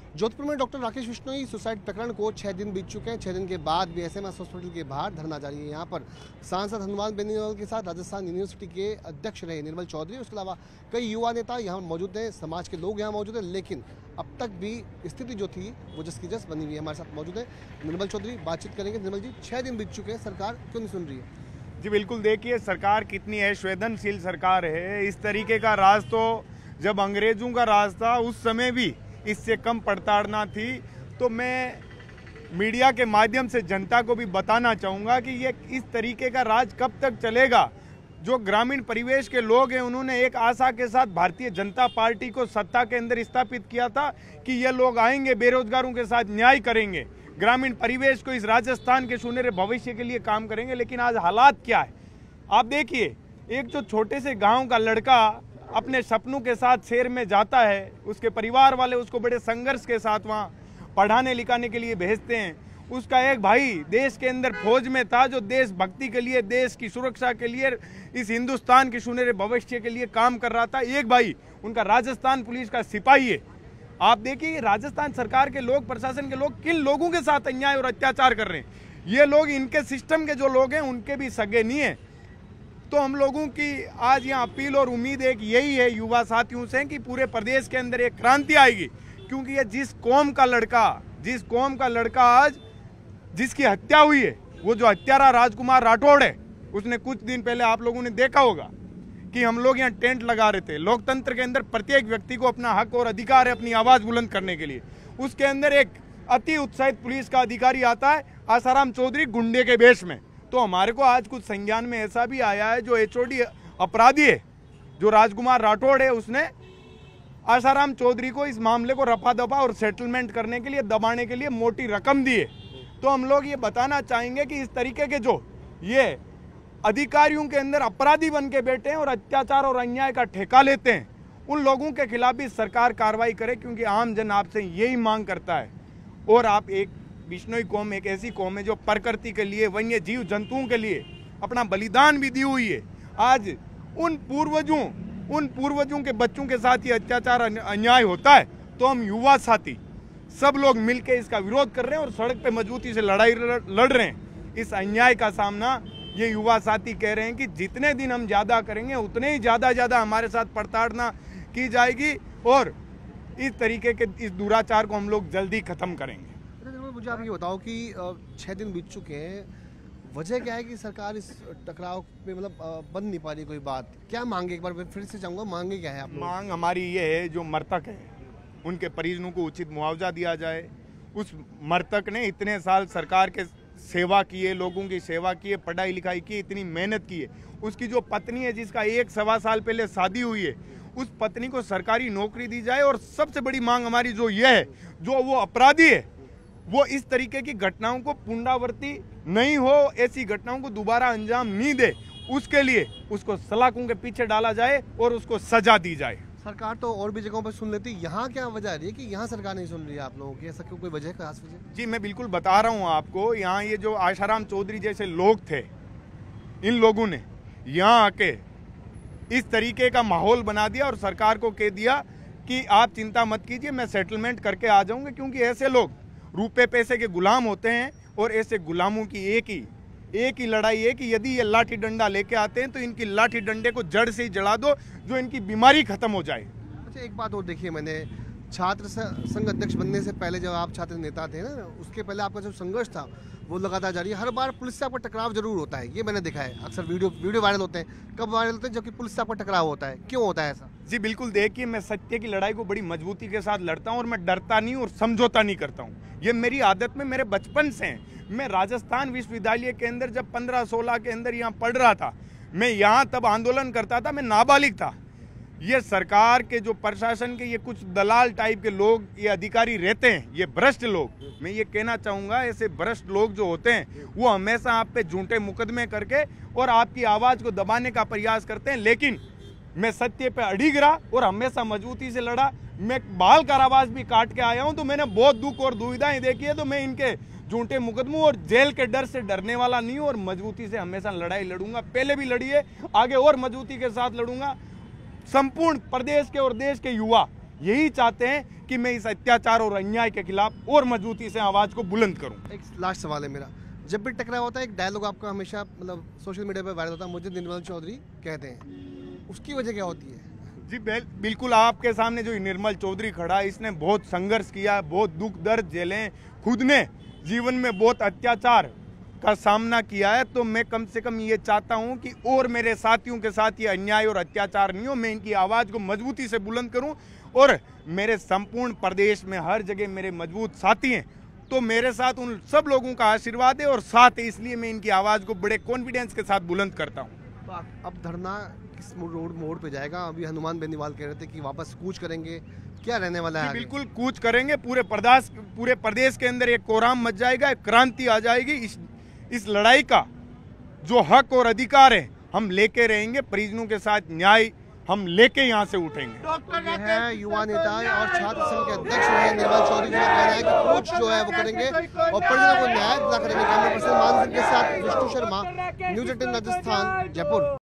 जोधपुर में doctor Rakesh Bishnoi suicide प्रकरण को 6 दिन बीत चुके हैं। 6 दिन के बाद भी एसएमएस हॉस्पिटल के बाहर धरना जारी है। यहाँ पर सांसद हनुमान बेनीवाल के साथ राजस्थान यूनिवर्सिटी के अध्यक्ष रहे निर्मल चौधरी, उसके अलावा कई युवा नेता यहाँ मौजूद हैं, समाज के लोग यहाँ मौजूद हैं। लेकिन अब तक भी स्थिति जो थी वो जस की जस बनी हुई है। हमारे साथ मौजूद है निर्मल चौधरी, बातचीत करेंगे। निर्मल जी, 6 दिन बीत चुके हैं, सरकार क्यों नहीं सुन रही है? जी बिल्कुल, देखिए सरकार कितनी संवेदनशील सरकार है। इस तरीके का राज तो जब अंग्रेजों का राज था उस समय भी इससे कम पड़ताड़ना थी। तो मैं मीडिया के माध्यम से जनता को भी बताना चाहूँगा कि ये इस तरीके का राज कब तक चलेगा। जो ग्रामीण परिवेश के लोग हैं उन्होंने एक आशा के साथ भारतीय जनता पार्टी को सत्ता के अंदर स्थापित किया था कि ये लोग आएंगे, बेरोजगारों के साथ न्याय करेंगे, ग्रामीण परिवेश को, इस राजस्थान के सुनहरे भविष्य के लिए काम करेंगे। लेकिन आज हालात क्या है आप देखिए। एक जो छोटे से गाँव का लड़का अपने सपनों के साथ शहर में जाता है, उसके परिवार वाले उसको बड़े संघर्ष के साथ वहाँ पढ़ाने लिखाने के लिए भेजते हैं। उसका एक भाई देश के अंदर फौज में था जो देशभक्ति के लिए, देश की सुरक्षा के लिए, इस हिंदुस्तान के सुनहरे भविष्य के लिए काम कर रहा था। एक भाई उनका राजस्थान पुलिस का सिपाही है। आप देखिए राजस्थान सरकार के लोग, प्रशासन के लोग किन लोगों के साथ अन्याय और अत्याचार कर रहे हैं। ये लोग, इनके सिस्टम के जो लोग हैं उनके भी सगे नहीं है। तो हम लोगों की आज यहाँ अपील और उम्मीद एक यही है युवा साथियों से कि पूरे प्रदेश के अंदर एक क्रांति आएगी। क्योंकि ये जिस कौम का लड़का आज जिसकी हत्या हुई है, वो जो हत्यारा राजकुमार राठौड़ है, उसने कुछ दिन पहले आप लोगों ने देखा होगा कि हम लोग यहाँ टेंट लगा रहे थे। लोकतंत्र के अंदर प्रत्येक व्यक्ति को अपना हक और अधिकार है अपनी आवाज बुलंद करने के लिए। उसके अंदर एक अति उत्साहित पुलिस का अधिकारी आता है, आसाराम चौधरी, गुंडे के वेश में। तो हमारे को आज कुछ संज्ञान में ऐसा भी आया है जो एचओडी अपराधी है, जो राजकुमार राठौड़ है, उसने आसाराम चौधरी को इस मामले को रफा दफा और सेटलमेंट करने के लिए, दबाने के लिए मोटी रकम दी है। तो हम लोग ये बताना चाहेंगे कि इस तरीके के जो ये अधिकारियों के अंदर अपराधी बन के बैठे हैं और अत्याचार और अन्याय का ठेका लेते हैं, उन लोगों के खिलाफ भी सरकार कार्रवाई करे। क्योंकि आम जन आपसे यही मांग करता है। और आप एक बिश्नोई कौम एक ऐसी कौम है जो प्रकृति के लिए, वन्य जीव जंतुओं के लिए अपना बलिदान भी दी हुई है। आज उन पूर्वजों के बच्चों के साथ ये अत्याचार अन्याय होता है तो हम युवा साथी सब लोग मिलकर इसका विरोध कर रहे हैं और सड़क पे मजबूती से लड़ाई लड़ रहे हैं। इस अन्याय का सामना ये युवा साथी कह रहे हैं कि जितने दिन हम ज्यादा करेंगे उतने ही ज्यादा हमारे साथ प्रताड़ना की जाएगी और इस तरीके के इस दुराचार को हम लोग जल्दी खत्म करेंगे। मुझे आप ये बताओ कि 6 दिन बीत चुके हैं, वजह क्या है कि सरकार इस टकराव पे मतलब बन नहीं पा रही? कोई बात क्या मांगे? एक बार फिर से चाहूँगा, मांगे क्या है आप लोग? मांग हमारी ये है, जो मृतक है उनके परिजनों को उचित मुआवजा दिया जाए। उस मृतक ने इतने साल सरकार के सेवा की है, लोगों की सेवा की है, पढ़ाई लिखाई की, इतनी मेहनत की है। उसकी जो पत्नी है जिसका 1-1.25 साल पहले शादी हुई है, उस पत्नी को सरकारी नौकरी दी जाए। और सबसे बड़ी मांग हमारी जो ये है, जो वो अपराधी है वो इस तरीके की घटनाओं को पुनरावृत्ति नहीं हो, ऐसी घटनाओं को दोबारा अंजाम नहीं दे, उसके लिए उसको सलाखों के पीछे डाला जाए और उसको सजा दी जाए। सरकार तो और भी जगहों पर सुन लेती, यहाँ क्या वजह है कि यहाँ सरकार नहीं सुन रही है आप लोगों की? ऐसा क्यों, कोई वजह, खास वजह? जी मैं बिल्कुल बता रहा हूँ आपको। यहाँ ये जो आसाराम चौधरी जैसे लोग थे, इन लोगों ने यहाँ आके इस तरीके का माहौल बना दिया और सरकार को कह दिया कि आप चिंता मत कीजिए, मैं सेटलमेंट करके आ जाऊंगा। क्योंकि ऐसे लोग रुपए पैसे के गुलाम होते हैं और ऐसे गुलामों की एक ही लड़ाई है कि यदि ये लाठी डंडा लेके आते हैं तो इनकी लाठी डंडे को जड़ से ही जला दो, जो इनकी बीमारी खत्म हो जाए। अच्छा, एक बात और देखिए, मैंने छात्र संघ अध्यक्ष बनने से पहले जब आप छात्र नेता थे ना, उसके पहले आपका जो संघर्ष था वो लगातार जारी है। हर बार पुलिस से आपका टकराव जरूर होता है, ये मैंने देखा है। अक्सर वीडियो वायरल होते हैं, कब वायरल होते हैं? जबकि पुलिस से आपका टकराव होता है। क्यों होता है ऐसा? जी बिल्कुल, देखिए मैं सत्य की लड़ाई को बड़ी मजबूती के साथ लड़ता हूँ और मैं डरता नहीं और समझौता नहीं करता हूँ। ये मेरी आदत में मेरे बचपन से है। मैं राजस्थान विश्वविद्यालय के अंदर जब 15-16 के अंदर यहाँ पढ़ रहा था, मैं यहाँ तब आंदोलन करता था, मैं नाबालिग था। ये सरकार के जो प्रशासन के ये कुछ दलाल टाइप के लोग, ये अधिकारी रहते हैं, ये भ्रष्ट लोग, मैं ये कहना चाहूँगा, ऐसे भ्रष्ट लोग जो होते हैं वो हमेशा आप पे झूठे मुकदमे करके और आपकी आवाज़ को दबाने का प्रयास करते हैं। लेकिन मैं सत्य पे अड़िग रहा और हमेशा मजबूती से लड़ा। मैं बाल कारावास भी काट के आया हूँ, तो मैंने बहुत दुख और दुविधाएं देखी है। तो मैं इनके झूठे मुकदमों और जेल के डर से डरने वाला नहीं हूँ और मजबूती से हमेशा लड़ाई लड़ूंगा। पहले भी लड़ी है, आगे और मजबूती के साथ लड़ूंगा। संपूर्ण प्रदेश के और देश के युवा यही चाहते हैं कि मैं इस अत्याचार और अन्याय के खिलाफ और मजबूती से आवाज को बुलंद करूं। एक लास्ट सवाल है मेरा, जब भी टकराव होता है एक डायलॉग आपका हमेशा मतलब सोशल मीडिया पर वायरल होता है, मुझे निर्मल चौधरी कहते हैं, उसकी वजह क्या होती है? जी बिल्कुल, आपके सामने जो निर्मल चौधरी खड़ा है, इसने बहुत संघर्ष किया, बहुत दुख दर्द झेले, खुद ने जीवन में बहुत अत्याचार का सामना किया है। तो मैं कम से कम ये चाहता हूं कि और मेरे साथियों के साथ ये अन्याय और अत्याचार नहीं हो, मैं इनकी आवाज़ को मजबूती से बुलंद करूं। और मेरे संपूर्ण प्रदेश में हर जगह मेरे मजबूत साथी हैं, तो मेरे साथ उन सब लोगों का आशीर्वाद है और साथ है, इसलिए मैं इनकी आवाज़ को बड़े कॉन्फिडेंस के साथ बुलंद करता हूँ। तो अब धरना किस मोड़ पे जाएगा? अभी हनुमान बेनीवाल कह रहे थे कि वापस कूच करेंगे, क्या रहने वाला है? बिल्कुल कूच करेंगे, पूरे प्रदेश के अंदर एक कोहराम मच जाएगा, एक क्रांति आ जाएगी। इस लड़ाई का जो हक और अधिकार है हम लेके रहेंगे, परिजनों के साथ न्याय हम लेके यहाँ से उठेंगे। तो ये है युवा नेता और छात्र संघ के अध्यक्ष रहे निर्मल चौधरी, जो कहना है कि कूच जो है वो करेंगे और परिजनों को न्याय दिला करेंगे। कैमरा पर्सन मान सिंह के साथ विष्णु शर्मा, न्यूज़ 18 राजस्थान, जयपुर।